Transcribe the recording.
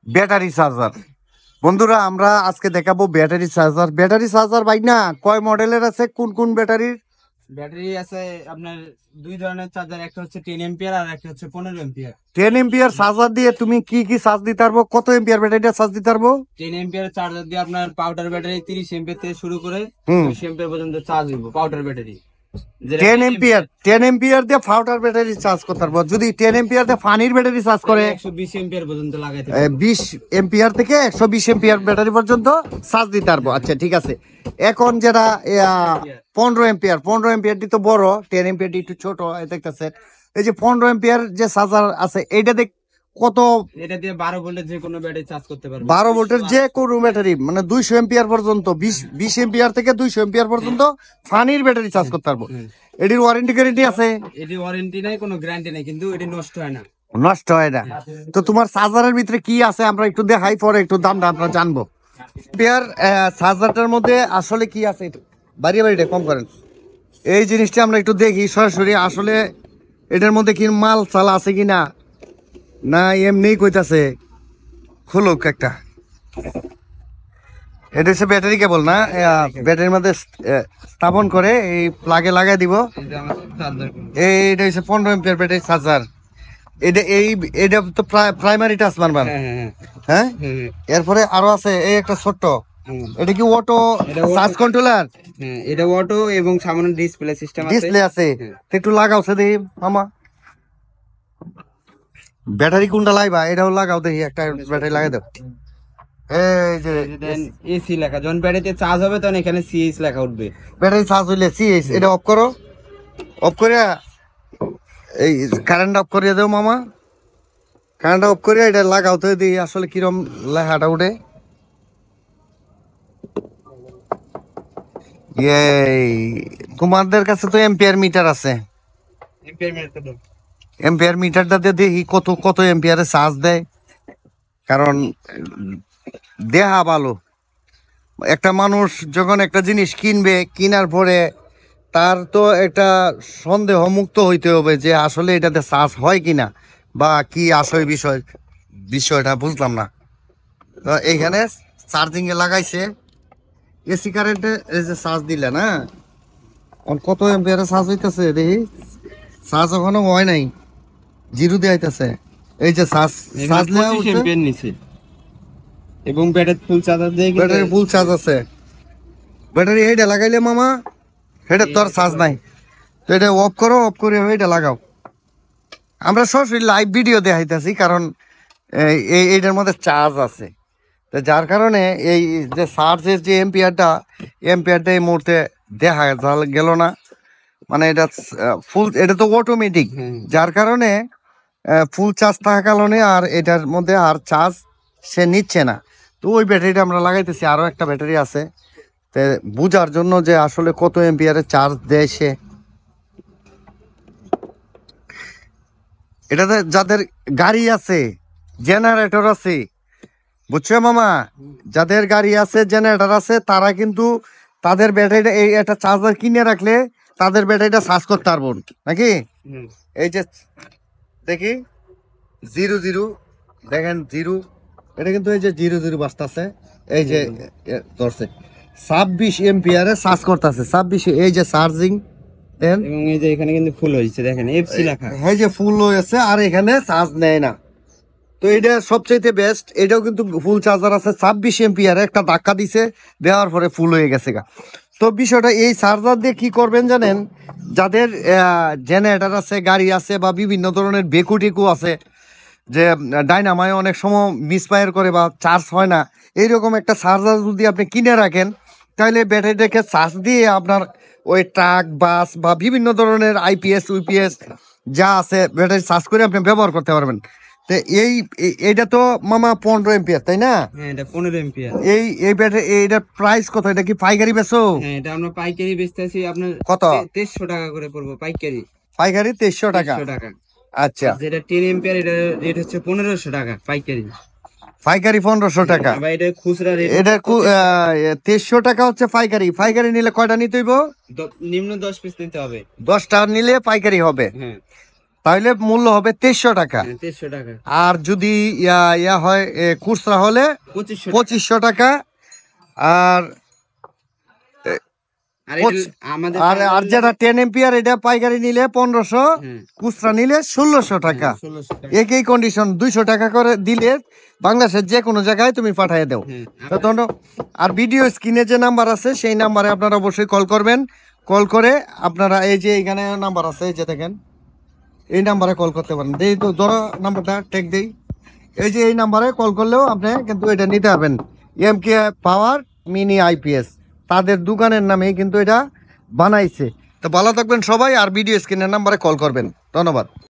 Battery charger. বন্ধুরা আমরা আজকে দেখাবো ব্যাটারি চার্জার। ব্যাটারি চার্জার ভাই না কয় মডেলের আছে, কোন কোন ব্যাটারির? ব্যাটারি আছে আপনার দুই ধরনের চার্জার, একটা হচ্ছে 10 এম্পিয়ার আর একটা হচ্ছে 15 এম্পিয়ার। 10 এম্পিয়ার চার্জার দিয়ে তুমি কি কি চার্জ দিতে পারবো? কত এম্পিয়ার ব্যাটারিটা চার্জ দিতে পারবো? 10 এম্পিয়ার চার্জার দিয়ে আপনার পাউডার ব্যাটারি 30 এম্পিয়ার থেকে শুরু করে হুম 20 এম্পিয়ার পর্যন্ত চার্জ দিব পাউডার ব্যাটারি। 10 এম্পিয়ার 10 এম্পিয়ার দিয়ে ফাউটার ব্যাটারি চার্জ করতে পারবো। যদি 10 এম্পিয়ার দিয়ে ফানির ব্যাটারি চার্জ করে 120 এম্পিয়ার পর্যন্ত লাগাইতে পারবো। 20 এম্পিয়ার থেকে 120 এম্পিয়ার ব্যাটারি পর্যন্ত চার্জ দিতে পারবো। আচ্ছা ঠিক আছে। এখন যেটা 15 এম্পিয়ার, 15 এম্পিয়ারটি তো বড়, 10 এম্পিয়ারটি একটু ছোট দেখতেছে। এই যে 15 এম্পিয়ার যে চার্জার আছে এইটা দেখ কত? এটা দিয়ে 12 ভোল্টের যে কোনো ব্যাটারি চার্জ করতে পারবো। 12 ভোল্টের যে কোনো ব্যাটারি, মানে 200 এম্পিয়ার পর্যন্ত, 20 এম্পিয়ার থেকে 200 এম্পিয়ার পর্যন্ত ফানির ব্যাটারি চার্জ করতে পারবো। এটির ওয়ারেন্টি গ্যারেন্টি আছে? এটি ওয়ারেন্টি নাই, কোনো গ্যারান্টি নাই, কিন্তু এটি নষ্ট হয় না। নষ্ট হয় না। তো তোমার চার্জারের ভিতরে কি আছে আমরা একটু দেখাই, পরে একটু দামটা আমরা জানবো। পেয়ার চার্জারটার মধ্যে আসলে কি আছে একটু বাড়িয়ে বাড়িটা কম করেন। এই জিনিসটা আমরা একটু দেখি সরাসরি, আসলে এটার মধ্যে কি মাল চাল আছে কিনা, না এমনি কইতাছে। খুলুক একটা। এটা হচ্ছে ব্যাটারি কেবল না, ব্যাটারির মধ্যে স্থাপন করে এই প্লাগে লাগাই দিব। এটা আমার চার্জার। এইটা হচ্ছে 15 এম্পিয়ার ব্যাটারি চার্জার। এটা তো প্রাইমারি টাচ মারবার। হ্যাঁ হ্যাঁ হ্যাঁ, হ্যাঁ। এরপরে আরো আছে এই একটা ছোট্ট। হুম। এটা কি অটো এটা চার্জ কন্ট্রোলার? হ্যাঁ, এটা অটো এবং সামনে ডিসপ্লে সিস্টেম আছে। ডিসপ্লে আছে। হ্যাঁ। তো একটু লাগাও দেখি মামা, ব্যাটারি কোনটা লাগাইবা এটাও লাগাও দেখি, একটা ব্যাটারি লাগাই দাও। এই যে এসি লেখা, যখন ব্যাটারিতে চার্জ হবে তখন এখানে সিএস লেখা উঠবে। ব্যাটারি চার্জ হইলে সিএস, এটা অফ করো। অফ করে এই কারেন্ট অফ করিয়ে দাও মামা। কারেন্ট অফ করে এটা লাগাও তো দেখি আসলে কিরম লেখাটা উঠে। এই তোমাদের কাছে তো এম্পিয়ার মিটার আছে, এম্পিয়ার মিটারটা দিয়ে দেখি কত কত এম্পিয়ারে চার্জ দেয়। কারণ দেহা ভালো, একটা মানুষ যখন একটা জিনিস কিনবে, কিনার পরে তার তো একটা সন্দেহ মুক্ত হইতে হবে যে আসলে এটাতে চার্জ হয় কিনা বা কি আসলে বিষয়টা বুঝলাম না। তো এইখানে চার্জিং এ লাগাইছে, এসি কারেন্টে এই যে চার্জ দিলে না, কত এম্পিয়ারে চার্জ হইতেছে দেখি। চার্জ এখনো হয় নাই, জিরো দিয়ে আইতেছে। এই যে চার্জ চার্জ নেওয়া 25 এম্পিয়ার নিচে এবং ব্যাটারি ফুল চার্জার দিয়ে ব্যাটারি ফুল চার্জ আছে। ব্যাটারি এইটা লাগাইলে মামা এটা তোর চার্জ নাই, তো এটা অফ করো, অফ করে এটা লাগাও। আমরা সরাসরি লাইভ ভিডিও দেখাইতেছি, কারণ এইটার মধ্যে চার্জ আছে। তো যার কারণে এই যে চার্জের যে এম্পিয়ারটা এই মুহূর্তে দেখা গেল না। মানে এটা ফুল, এটা তো অটোমেটিক, যার কারণে ফুল চার্জ থাকার কারণে আর এটার মধ্যে আর চার্জ সে নিচ্ছে না। তো ওই ব্যাটারিটা আমরা লাগাইতেছি, আরো একটা ব্যাটারি আছে তো বুঝার জন্য যে আসলে কত এম্পিয়ারের চার্জ দেয় সে। এটাতে যাদের গাড়ি আছে, জেনারেটর আছে, বুঝছো মামা, যাদের গাড়ি আছে জেনারেটর আছে তারা কিন্তু তাদের ব্যাটারিটা এই একটা চার্জার কিনে রাখলে তাদের ব্যাটারিটা চার্জ করতে পারবো নাকি। এই যে দেখি 00 দেখেন 0, এটা কিন্তু এই যে 00 বাজতেছে, এই যে ধরছে 26 এম্পিয়ারে চার্জ করতেছে। 26, এই যে চার্জিং দেন, এবং এই যে এখানে কিন্তু ফুল হয়েছে, দেখেন এফসি লেখা। এই যে ফুল হয়েছে আর এখানে চার্জ নেয় না। তো এটা সবচাইতে বেস্ট। এটাও কিন্তু ফুল চার্জার আছে, 26 এম্পিয়ারে একটা ধাক্কা দিছে, দেওয়ার পরে ফুল হয়ে গেছে গা। তো বিষয়টা এই চার্জার দিয়ে কি করবেন জানেন, যাদের জেনারেটর আছে, গাড়ি আছে, বা বিভিন্ন ধরনের বেকুটিকু আছে, যে ডাইনামায় অনেক সময় মিসফায়ার করে বা চার্জ হয় না, এইরকম একটা চার্জার যদি আপনি কিনে রাখেন, তাহলে ব্যাটারিটাকে চার্জ দিয়ে আপনার ওই ট্রাক, বাস বা বিভিন্ন ধরনের আইপিএস উইপিএস যা আছে ব্যাটারি চার্জ করে আপনি ব্যবহার করতে পারবেন। তো এইটা তো মামা 15 এম্পিয়ার তাই না? হ্যাঁ, এটা 15 এম্পিয়ার। এই ব্যাটারি এইটার প্রাইস কত? এটা কি পাইকারি বেচো? হ্যাঁ, এটা আমরা পাইকারি বেচতেছি আপনার কত? 2300 টাকা করে পড়বে পাইকারি। পাইকারি 2300 টাকা। 2300 টাকা। আচ্ছা, যেটা 10 এম্পিয়ার এটা রেট হচ্ছে 1500 টাকা পাইকারি। পাইকারি 1500 টাকা। আবার এটা খুচরা রেট, এটা 2300 টাকা হচ্ছে পাইকারি। পাইকারি নিলে কয়টা নিতে হইব? নিম্ন 10 পিস নিতে হবে। 10টা নিলে পাইকারি হবে। হ্যাঁ, তাহলে মূল্য হবে 2300 টাকা। 2300 টাকা। আর যদি ইয়া হয় খুচরা হলে 2500 টাকা। আর আর এটা আমাদের আর যেটা 10 এম্পিয়ার এটা পাইকারি নিলে 1500, হ্যাঁ, খুচরা নিলে 1600 টাকা। 1600 টাকা। একই কন্ডিশন, 200 টাকা করে দিলে বাংলাদেশের যে কোনো জায়গায় তুমি পাঠিয়ে দাও। হ্যাঁ, তো তোমরা আর ভিডিও স্ক্রিনে যে নাম্বার আছে সেই নাম্বারে আপনারা অবশ্যই কল করবেন। কল করে আপনারা এই যে এখানে নাম্বার আছে, এই যে দেখেন এই নাম্বারে কল করতে পারেন। দেই তো ধরো নাম্বারটা টেক দেই, এই যে এই নাম্বারে কল করলেও আপনি কিন্তু এটা নিতে পারবেন। এমকে পাওয়ার মিনি আইপিএস তাদের দোকানের নামেই কিন্তু এটা বানাইছে। তো ভালো থাকবেন সবাই, আর ভিডিও স্ক্রিনের নাম্বারে কল করবেন। ধন্যবাদ।